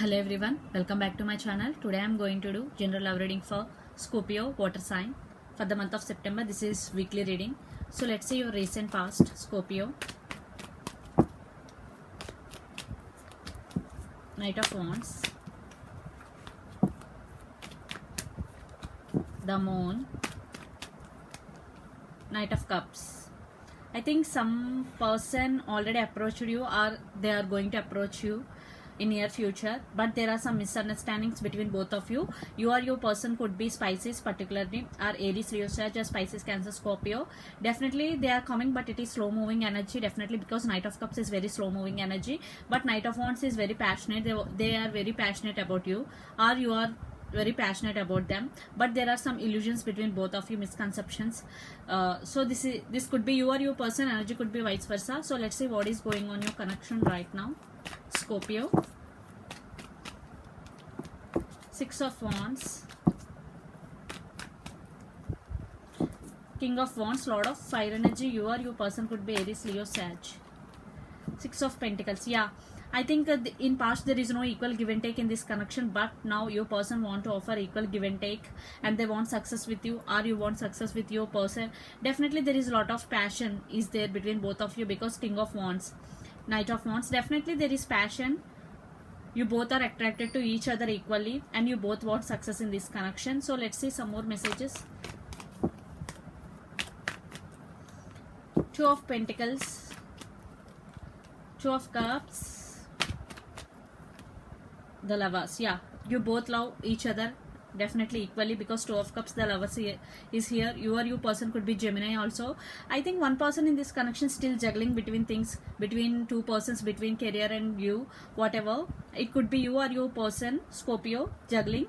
Hello everyone, welcome back to my channel. Today I am going to do general love reading for Scorpio water sign for the month of September. This is weekly reading. So let's see your recent past Scorpio. Knight of Wands, the Moon, Knight of Cups. I think some person already approached you or they are going to approach you in near future, but there are some misunderstandings between both of you. You or your person could be Pisces, particularly, or Aries, Leo, Sagittarius, Pisces, Cancer, Scorpio. Definitely they are coming, but it is slow moving energy, definitely, because Knight of Cups is very slow moving energy, but Knight of Wands is very passionate. They are very passionate about you, or you are very passionate about them, but there are some illusions between both of you, misconceptions. So this could be you or your person, energy could be vice versa. So let's see what is going on your connection right now, Scorpio. Six of Wands, King of Wands, Lord of Fire energy. You or your person could be Aries, Leo, Sag. Six of Pentacles. Yeah, I think in past there is no equal give and take in this connection, but now your person want to offer equal give and take, and they want success with you, or you want success with your person. Definitely there is a lot of passion is there between both of you, because King of Wands, Knight of Wands, definitely there is passion. You both are attracted to each other equally, and you both want success in this connection. So let's see some more messages. Two of Pentacles, Two of Cups, the Lovers. Yeah, you both love each other definitely equally, because Two of Cups, the Lovers is here. You or your person could be Gemini also. I think one person in this connection still juggling between things, between two persons, between career and you, whatever. It could be you or your person, Scorpio, juggling,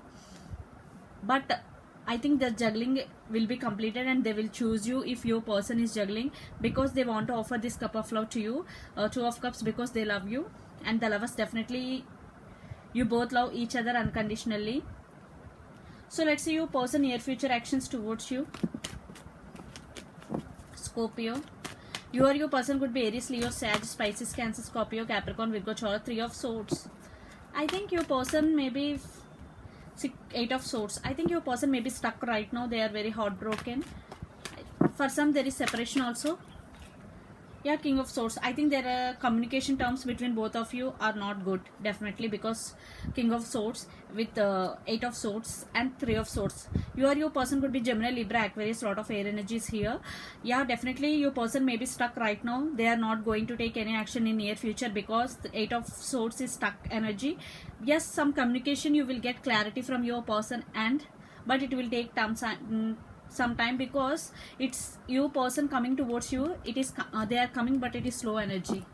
but I think the juggling will be completed and they will choose you if your person is juggling, because they want to offer this cup of love to you. Two of Cups, because they love you, and the Lovers, definitely you both love each other unconditionally. So let's see your person near future actions towards you, Scorpio. You or your person could be Aries, Leo, Sag, Pisces, Cancer, Scorpio, Capricorn, Virgo, Taurus. Three of Swords. I think your person may be Eight of Swords. I think your person may be stuck right now. They are very heartbroken. For some there is separation also. Yeah, King of Swords. I think there are communication terms between both of you are not good, definitely, because King of Swords with Eight of Swords and Three of Swords. You or your person could be Gemini, Libra, Aquarius, lot of air energies here. Yeah, definitely your person may be stuck right now. They are not going to take any action in near future, because the Eight of Swords is stuck energy. Yes, some communication you will get clarity from your person, but it will take some time, because it's your person coming towards you. It is they are coming, but it is slow energy.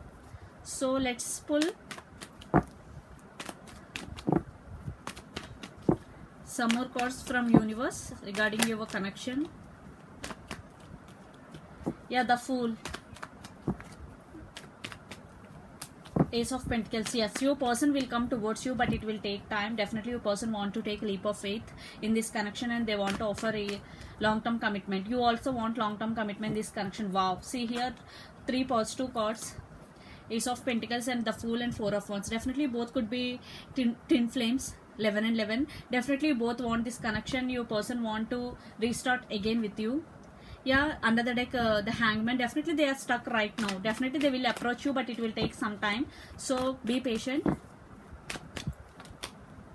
So let's pull some more cards from universe regarding your connection. Yeah, the Fool, Ace of Pentacles. Yes, your person will come towards you, but it will take time. Definitely your person want to take a leap of faith in this connection, and they want to offer a long-term commitment. You also want long-term commitment in this connection. Wow, see here, three positive cards, Ace of Pentacles and the Fool and Four of Wands. Definitely both could be twin flames, 11 and 11. Definitely you both want this connection. Your person want to restart again with you. Yeah, under the deck, the Hangman. Definitely they are stuck right now. Definitely they will approach you, but it will take some time, so be patient.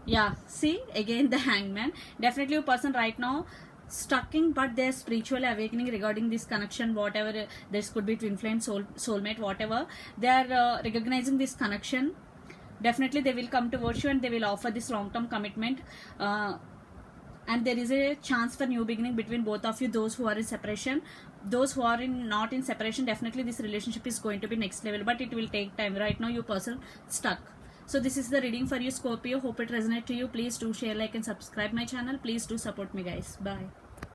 Yeah, see again the Hangman. Definitely your person right now stucking, but they're spiritually awakening regarding this connection. Whatever, this could be twin flame, soulmate, whatever, they are recognizing this connection. Definitely they will come towards you, and they will offer this long-term commitment, and there is a chance for new beginning between both of you. Those who are in separation, those who are not in separation, definitely this relationship is going to be next level, but it will take time. Right now your person stuck. So this is the reading for you, Scorpio. Hope it resonates to you. Please do share, like and subscribe my channel. Please do support me, guys. Bye.